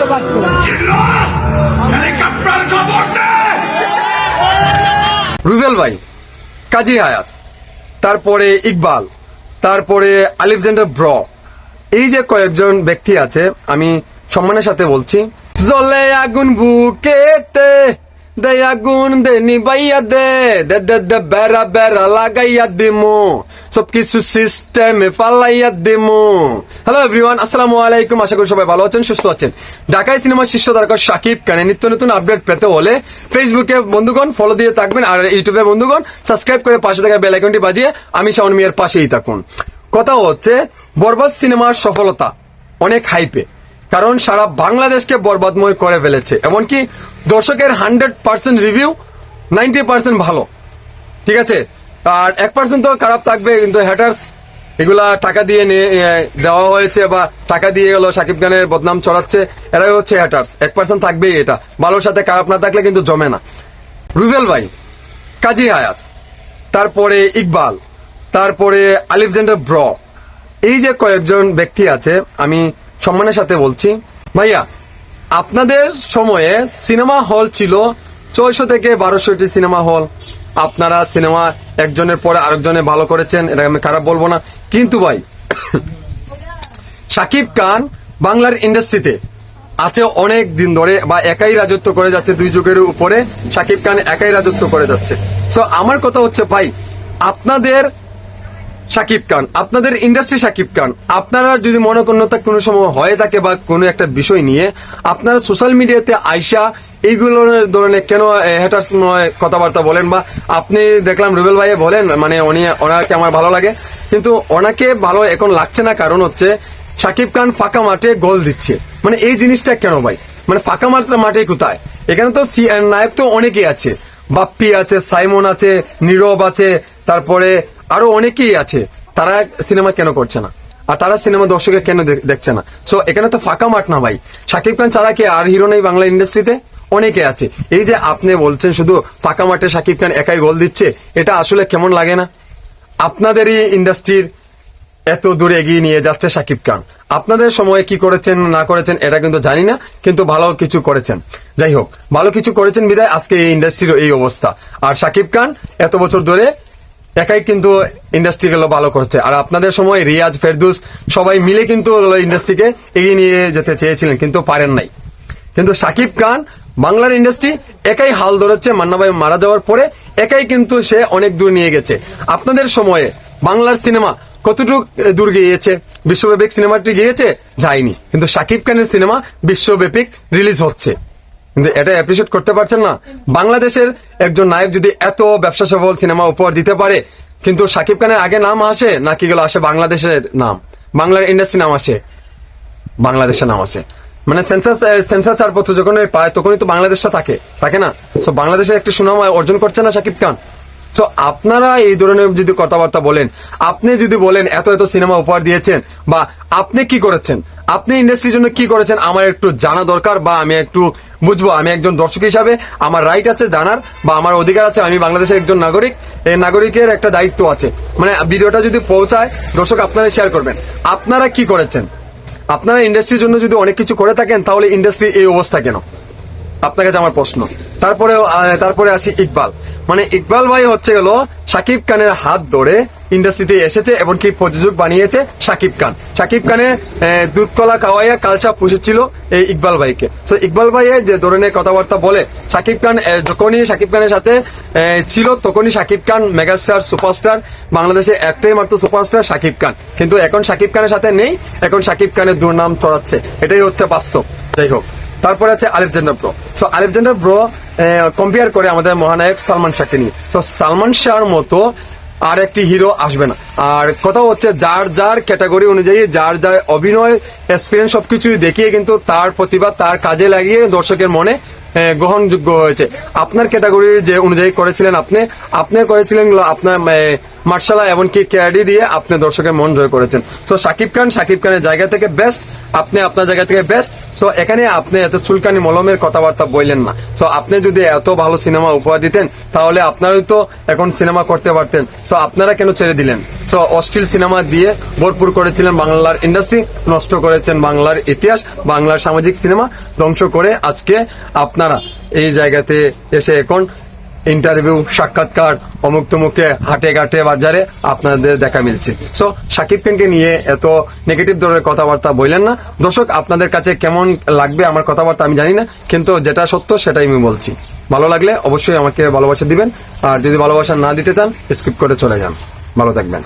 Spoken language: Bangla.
বলতে পারতো। রুবেল ভাই, কাজী হায়াত, তারপরে ইকবাল, তারপরে আলেকজান্ডার ব্র, এই যে কয়েকজন ব্যক্তি আছে, আমি সম্মানের সাথে বলছি, জলে আগুন বুকেতে দে আগুন দে নিবাইয়া দে দে দে দে বেড়া বেড়া লাগাইয়া দিমু সবকিছু সিস্টেমে ফালাইয়া দিমু। হ্যালো এভরিওয়ান, আসসালামু আলাইকুম। আশা করি সবাই ভালো আছেন, সুস্থ আছেন। ঢাকায় সিনেমার শীর্ষ তারকা শাকিব খানের নিত্য নতুন আপডেট পেতে হলে ফেসবুকে বন্ধুগণ ফলো দিয়ে থাকবেন, আর ইউটিউবে বন্ধুগণ সাবস্ক্রাইব করে পাশে থাকা বেল আইকনটি বাজিয়ে আমি শাওন মিয়ার পাশেই থাকুন। কথা হচ্ছে, বরবাদ সিনেমার সফলতা অনেক হাইপে, কারণ সারা বাংলাদেশকে বরবাদময় করে ফেলেছে। এমনকি দর্শকের 100% রিভিউ 90% ভালো, ঠিক আছে, আর 1% তো খারাপ থাকবে। কিন্তু হ্যাটার্স এগুলা টাকা দিয়ে দেওয়া হয়েছে বা টাকা দিয়ে গেল শাকিব খানের বদনাম ছড়াচ্ছে, এরাই হচ্ছে হ্যাটার্স। 1% থাকবেই, এটা ভালোর সাথে খারাপ না থাকলে কিন্তু জমে না। রুবেল ভাই, কাজী হায়াত, তারপরে ইকবাল, তারপরে আলেকজান্ডার ব্র, এই যে কয়েকজন ব্যক্তি আছে, আমি সম্মানের সাথে বলছি, ভাইয়া আপনাদের সময়ে সিনেমা হল ছিল 600 থেকে 1200টি সিনেমা হল। আপনারা সিনেমা একজনের পরে আরেকজনে ভালো করেছেন, এটা আমি খারাপ বলবো না। কিন্তু ভাই, শাকিব খান বাংলার ইন্ডাস্ট্রিতে আছে অনেক দিন ধরে, বা একাই রাজত্ব করে যাচ্ছে, 2 যুগের উপরে শাকিব খান একাই রাজত্ব করে যাচ্ছে। সো আমার কথা হচ্ছে ভাই, আপনাদের শাকিব খান, আপনাদের ইন্ডাস্ট্রি শাকিব খান, আপনারা যদি মনোকন্যতা কোনো সময় হয়ে থাকে বা কোনো একটা বিষয় নিয়ে আপনারা সোশ্যাল মিডিয়াতে আইসা এইগুলো ধরনের কেন হ্যাটার্স কথাবার্তা বলেন, বা আপনি দেখলাম রুবেল ভাইয়ে বলেন, মানে ওনাকে আমার ভালো লাগে, কিন্তু ওনাকে ভালো এখন লাগছে না। কারণ হচ্ছে শাকিব খান ফাঁকা মাঠে গোল দিচ্ছে, মানে এই জিনিসটা কেন ভাই? মানে ফাঁকা মাঠে কোথায়? এখানে তো নায়ক তো অনেকেই আছে, বাপ্পি আছে, সাইমন আছে, নীরব আছে, তারপরে আরো অনেকেই আছে। তারা সিনেমা কেন করছে না? আর তারা সিনেমা দর্শকের কেন দেখছে না? সো এখানে তো ফাঁকা মাঠ না ভাই। শাকিব খান ছাড়া কি আর হিরো নেই বাংলা ইন্ডাস্ট্রিতে? অনেকে আছে। এই যে আপনি বলছেন শুধু ফাঁকা মাঠে শাকিব খান একাই গোল দিচ্ছে, এটা আসলে কেমন লাগে না? আপনাদেরই ইন্ডাস্ট্রির এত দূরে এগিয়ে নিয়ে যাচ্ছে শাকিব খান। আপনাদের সময়ে কি করেছেন না করেছেন এটা কিন্তু জানি না, কিন্তু ভালো কিছু করেছেন। যাই হোক, ভালো কিছু করেছেন বিদায় আজকে এই ইন্ডাস্ট্রির এই অবস্থা। আর শাকিব খান এত বছর ধরে একাই কিন্তু ইন্ডাস্ট্রি গুলো ভালো করছে। আর আপনাদের সময় রিয়াজ, ফেরদৌস সবাই মিলে কিন্তু ইন্ডাস্ট্রিকে এগিয়ে নিয়ে যেতে চেয়েছিলেন, কিন্তু পারেন নাই। কিন্তু শাকিব খান বাংলার ইন্ডাস্ট্রি একাই হাল ধরেছে। মান্না ভাই মারা যাওয়ার পরে একাই কিন্তু সে অনেক দূর নিয়ে গেছে। আপনাদের সময়ে বাংলার সিনেমা কতটুকু দূর গিয়েছে? বিশ্বব্যাপী সিনেমাটি গিয়েছে? যায়নি। কিন্তু শাকিব খানের সিনেমা বিশ্বব্যাপী রিলিজ হচ্ছে, কিন্তু এটা অ্যাপ্রিসিয়েট করতে পারছেন না। বাংলাদেশের একজন নায়ক যদি এত ব্যবসা সফল সিনেমা উপহার দিতে পারে, কিন্তু শাকিব খানের আগে নাম আসে নাকি গেল আসে বাংলাদেশের নাম, বাংলার ইন্ডাস্ট্রি নাম আসে, বাংলাদেশের নাম আসে। মানে সেন্সার ছাড়পত্র যখন পায় তখনই তো বাংলাদেশটা থাকে না। সো বাংলাদেশের একটি সুনাম অর্জন করছে না শাকিব খান। সো আপনারা এই ধরনের যদি কথাবার্তা বলেন, আপনি যদি বলেন এত এত সিনেমা উপহার দিয়েছেন, বা আপনি কি করেছেন, আপনি ইন্ডাস্ট্রির জন্য কি করেছেন, আমার একটু জানা দরকার, বা আমি একটু বুঝবো। আমি একজন দর্শক হিসাবে আমার রাইট আছে জানার, বা আমার অধিকার আছে। আমি বাংলাদেশের একজন নাগরিক, এই নাগরিকের একটা দায়িত্ব আছে। মানে ভিডিওটা যদি পৌঁছায়, দর্শক আপনারা শেয়ার করবেন আপনারা কি করেছেন। আপনারা ইন্ডাস্ট্রির জন্য যদি অনেক কিছু করে থাকেন, তাহলে ইন্ডাস্ট্রির এই অবস্থা কেন? আপনার কাছে আমার প্রশ্ন। তারপরে আসি ইকবাল। মানে ইকবাল ভাই হচ্ছে গেল শাকিব খানের হাত ধরে ইন্ডাস্ট্রিতে এসেছে, এমনকি প্রযোজক বানিয়েছে শাকিব খান। শাকিব খানের দুধ কলা খাওয়াইয়া কালচা পুষেছিল এই ইকবাল ভাইকে। সো ইকবাল ভাই যে ধরনের কথাবার্তা বলে, শাকিব খান যখনই শাকিব খানের সাথে ছিল তখনই শাকিব খান মেগাস্টার, সুপারস্টার, বাংলাদেশে একটাই মাত্র সুপারস্টার শাকিব খান। কিন্তু এখন শাকিব খানের সাথে নেই, এখন শাকিব খানের দুর্নাম ছড়াচ্ছে, এটাই হচ্ছে বাস্তব। যাই হোক, তারপরে আছে আলেকজান্ডার ব্র। সো আলেকজান্ডার ব্র কম্পেয়ার করে আমাদের মহানায়ক সালমান শাহকে নিয়ে। সো সালমান শাহর মতো আর একটি হিরো আসবে না। আর কথা হচ্ছে, যার যার ক্যাটাগরি অনুযায়ী যার যার অভিনয় এক্সপিরিয়েন্স সবকিছুই দেখিয়ে কিন্তু তার প্রতিভা তার কাজে লাগিয়ে দর্শকের মনে গ্রহণযোগ্য হয়েছে। আপনার ক্যাটাগরির যে অনুযায়ী করেছিলেন, আপনি করেছিলেন আপনার মার্শালা এমনকি ক্যাডি দিয়ে আপনি দর্শকের মন জয় করেছেন। তো শাকিব খানের জায়গা থেকে বেস্ট, আপনি আপনার জায়গা থেকে বেস্ট। তো এখানে আপনি এত চুলকানি মলমের কথাবার্তা বললেন না। তো আপনি যদি এত ভালো সিনেমা উপহার দিতেন তাহলে আপনারাই তো এখন সিনেমা করতে পারতেন। তো আপনারা কেন ছেড়ে দিলেন? তো অশ্লীল সিনেমা দিয়ে ভরপুর করেছিলেন বাংলার ইন্ডাস্ট্রি, নষ্ট করেছেন বাংলার ইতিহাস, বাংলার সামাজিক সিনেমা ধ্বংস করে আজকে আপনারা এই জায়গাতে এসে এখন ইন্টারভিউ, সাক্ষাৎকার, অমুক তমুকে হাটে ঘাটে বাজারে আপনাদের দেখা মিলছে। সো শাকিব খানকে নিয়ে এত নেগেটিভ ধরনের কথাবার্তা বললেন না। দর্শক, আপনাদের কাছে কেমন লাগবে আমার কথাবার্তা আমি জানি না, কিন্তু যেটা সত্য সেটাই আমি বলছি। ভালো লাগলে অবশ্যই আমাকে ভালোবাসা দিবেন, আর যদি ভালোবাসা না দিতে চান স্কিপ করে চলে যান। ভালো থাকবেন।